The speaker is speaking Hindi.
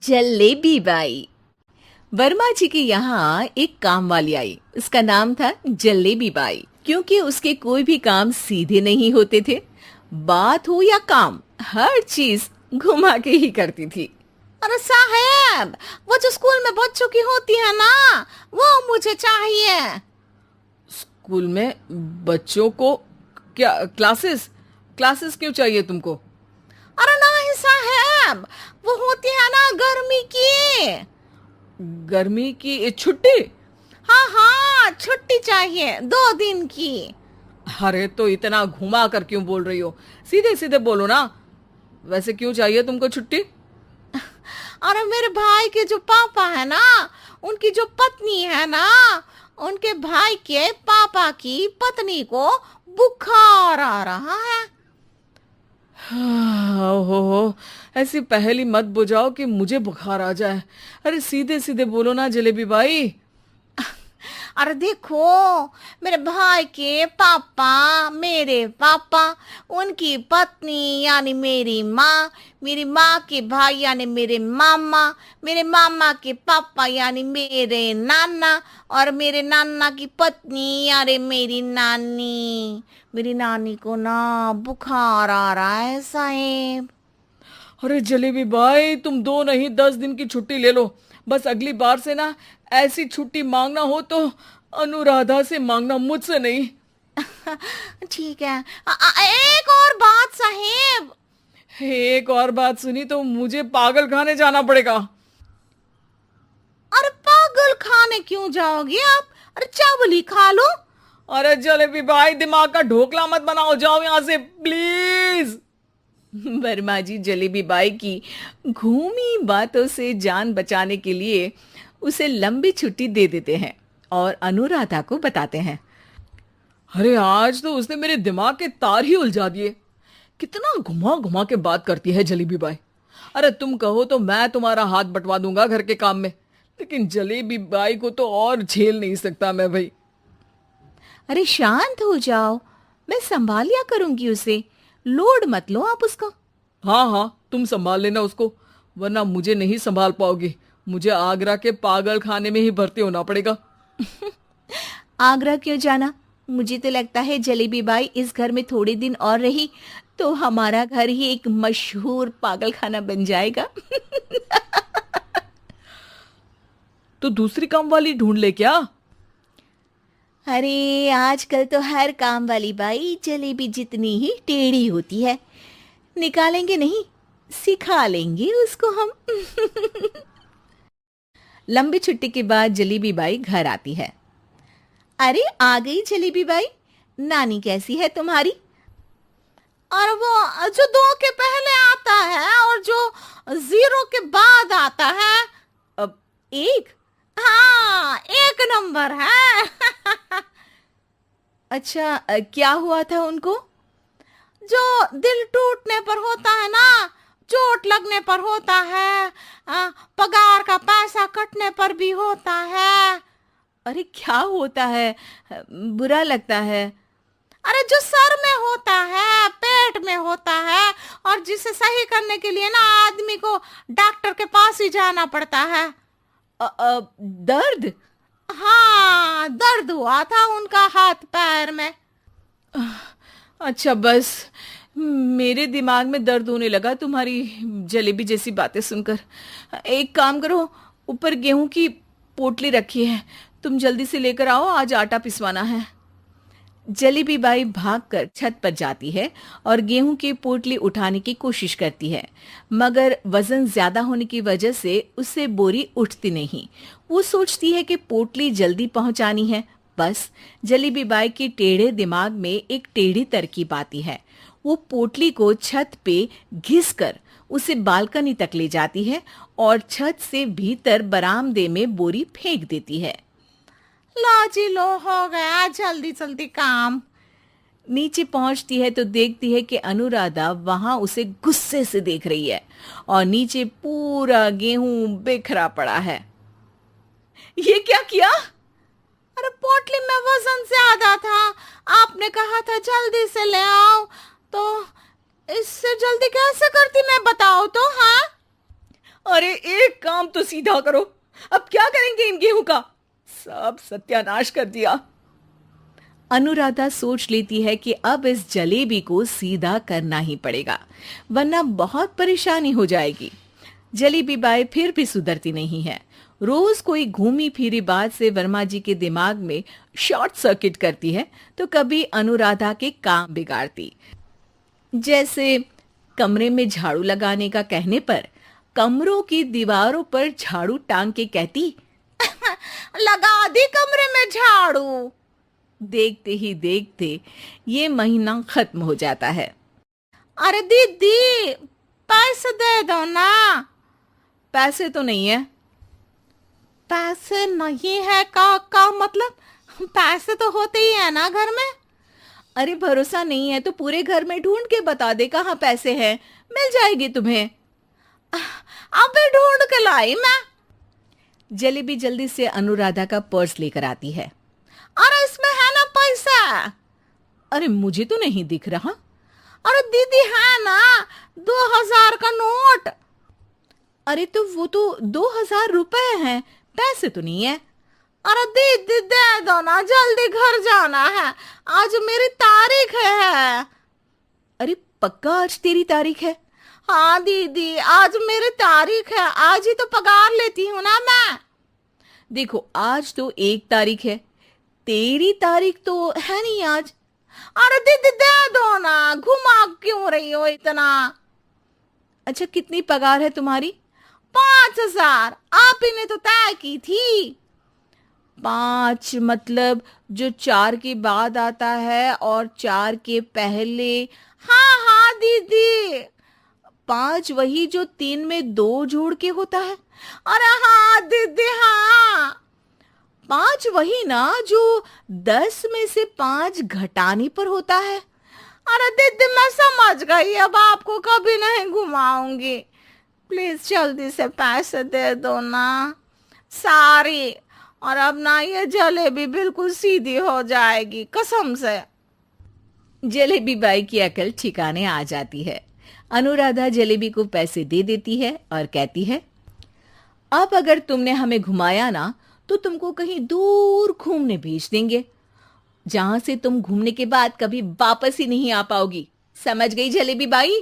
जलेबी बाई। वर्मा जी के यहाँ एक काम वाली आई। उसका नाम था जलेबी बाई, क्योंकि उसके कोई भी काम सीधे नहीं होते थे। बात हो या काम, हर चीज घुमा के ही करती थी। अरे साहब, वो जो स्कूल में बच्चों की होती है ना, वो मुझे चाहिए। स्कूल में बच्चों को क्या? क्लासेस क्लासेस क्यों चाहिए तुमको? अरे नहीं साहब, वो होती है ना गर्मी की। गर्मी की छुट्टी? हाँ हाँ, छुट्टी चाहिए 2 दिन की। अरे तो इतना घुमा कर क्यों बोल रही हो? सीधे सीधे बोलो ना। वैसे क्यों चाहिए तुमको छुट्टी? अरे मेरे भाई के जो पापा है ना, उनकी जो पत्नी है ना, उनके भाई के पापा की पत्नी को बुखार आ रहा है। ओहो, ऐसी पहेली मत बुझाओ कि मुझे बुखार आ जाए। अरे सीधे सीधे बोलो ना जलेबी बाई। अरे देखो, मेरे भाई के पापा, मेरे पापा, उनकी पत्नी यानी मेरी माँ के भाई यानी मेरे मामा के पापा यानी मेरे नाना, और मेरे नाना की पत्नी यानी मेरी नानी को ना बुखार आ रहा है साहेब। अरे जलेबी भाई, तुम 2 नहीं 10 दिन की छुट्टी ले लो। बस अगली बार से ना ऐसी छुट्टी मांगना हो तो अनुराधा से मांगना, मुझसे नहीं। ठीक है। एक और बात साहेब। एक और बात सुनी तो मुझे पागल खाने जाना पड़ेगा। अरे पागल खाने क्यों जाओगे आप? अरे चावल ही खा लो। अरे जलेबी भाई, दिमाग का ढोकला मत बनाओ, जाओ यहाँ से प्लीज। वर्मा जी जलेबी बाई की घूमी बातों से जान बचाने के लिए उसे लंबी छुट्टी दे देते हैं और अनुराधा को बताते हैं। अरे आज तो उसने मेरे दिमाग के तार ही उलझा दिए। कितना घुमा घुमा के बात करती है जलेबी बाई। अरे तुम कहो तो मैं तुम्हारा हाथ बंटवा दूंगा घर के काम में, लेकिन जलेबी बाई को तो और झेल नहीं सकता मैं भाई। अरे शांत हो जाओ, मैं संभाल लिया करूंगी उसे। लोड मत लो आप उसका। हाँ हाँ, तुम संभाल लेना उसको, वरना मुझे नहीं संभाल पाओगी। मुझे आगरा के पागल खाने में ही भर्ती होना पड़ेगा। आगरा क्यों जाना? मुझे तो लगता है जलेबी बाई इस घर में थोड़े दिन और रही तो हमारा घर ही एक मशहूर पागल खाना बन जाएगा। तो दूसरी काम वाली ढूंढ ले क्या? अरे आजकल तो हर काम वाली बाई जलेबी जितनी ही टेढ़ी होती है। निकालेंगे नहीं, सिखा लेंगे उसको हम। लंबी छुट्टी के बाद जलेबी बाई घर आती है। अरे आ गई जलेबी बाई, नानी कैसी है तुम्हारी? और वो जो 2 के पहले आता है और जो 0 के बाद आता है। अब एक? हाँ, 1 नंबर है। अच्छा, क्या हुआ था उनको? जो दिल टूटने पर होता है ना, चोट लगने पर होता है, पगार का पैसा कटने पर भी होता है। अरे क्या होता है? बुरा लगता है। अरे जो सर में होता है, पेट में होता है, और जिसे सही करने के लिए ना आदमी को डॉक्टर के पास ही जाना पड़ता है। दर्द? हाँ, दर्द हुआ था उनका हाथ पैर में। अच्छा बस, मेरे दिमाग में दर्द होने लगा तुम्हारी जलेबी जैसी बातें सुनकर। एक काम करो, ऊपर गेहूं की पोटली रखी है, तुम जल्दी से लेकर आओ, आज आटा पिसवाना है। जलेबी बाई भागकर छत पर जाती है और गेहूं की पोटली उठाने की कोशिश करती है, मगर वजन ज्यादा होने की वजह से उससे बोरी उठती नहीं। वो सोचती है कि पोटली जल्दी पहुंचानी है। बस जलेबी बाई के टेढ़े दिमाग में एक टेढ़ी तरकीब आती है। वो पोटली को छत पे घिसकर उसे बालकनी तक ले जाती है और छत से भीतर बरामदे में बोरी फेंक देती है। लो जी लो, हो गया जल्दी जल्दी काम। नीचे पहुंचती है तो देखती है कि अनुराधा वहां उसे गुस्से से देख रही है और नीचे पूरा गेहूं बिखरा पड़ा है। ये क्या किया? अरे पोटली में वजन ज्यादा था, आपने कहा था जल्दी से ले आओ, तो इससे जल्दी कैसे करती मैं बताओ तो। हाँ अरे एक काम तो सीधा करो, अब क्या करेंगे इन गेहूं का? सब सत्यानाश कर दिया। अनुराधा सोच लेती है कि अब इस जलेबी को सीधा करना ही पड़ेगा, वरना बहुत परेशानी हो जाएगी। जलेबी बाई फिर भी सुधरती नहीं है। रोज कोई घूमी फिरी बात से वर्मा जी के दिमाग में शॉर्ट सर्किट करती है, तो कभी अनुराधा के काम बिगाड़ती। जैसे कमरे में झाड़ू लगाने का कहने पर कमरों की दीवारों पर झाड़ू टांग के कहती, लगा दी कमरे में झाड़ू। देखते ही देखते ये महीना खत्म हो जाता है। अरे दीदी, पैसे दे दो ना। पैसे तो नहीं है। पैसे नहीं है का मतलब? पैसे तो होते ही है ना घर में। अरे भरोसा नहीं है तो पूरे घर में ढूंढ के बता दे कहाँ पैसे हैं, मिल जाएगी तुम्हें। अबे ढूंढ के लाई मैं। जलेबी जल्दी से अनुराधा का पर्स लेकर आती है। अरे इसमें है ना पैसा? अरे मुझे तो नहीं दिख रहा। अरे दीदी है ना, 2000 का नोट। अरे तो वो तो 2000 रुपए हैं, पैसे तो नहीं है। अरे दीदी दे दो ना, जल्दी घर जाना है, आज मेरी तारीख है। अरे पक्का आज तेरी तारीख है? हाँ दीदी, आज मेरी तारीख है, आज ही तो पगार लेती हूँ ना मैं। देखो आज तो 1 तारीख है, तेरी तारीख तो है नहीं आज। अरे दीदी दे दो ना, घुमा क्यों रही हो इतना? अच्छा कितनी पगार है तुम्हारी? 5000, आप ही ने तो तय की थी। 5 मतलब जो 4 के बाद आता है और 4 के पहले? हाँ हाँ दीदी। 5 वही जो 3 में 2 जोड़ के होता है? अरे हाँ दीदी हाँ। 5 वही ना जो 10 में से 5 घटाने पर होता है? अरे दीदी मैं समझ गई, अब आपको कभी नहीं घुमाऊंगी। प्लीज जल्दी से पैसे दे दो ना, सारी। और अब ना ये जलेबी बिल्कुल सीधी हो जाएगी कसम से। जलेबी बाई की अकल ठिकाने आ जाती है। अनुराधा जलेबी को पैसे दे देती है और कहती है, अब अगर तुमने हमें घुमाया ना तो तुमको कहीं दूर घूमने भेज देंगे, जहां से तुम घूमने के बाद कभी वापस ही नहीं आ पाओगी। समझ गई जलेबी बाई?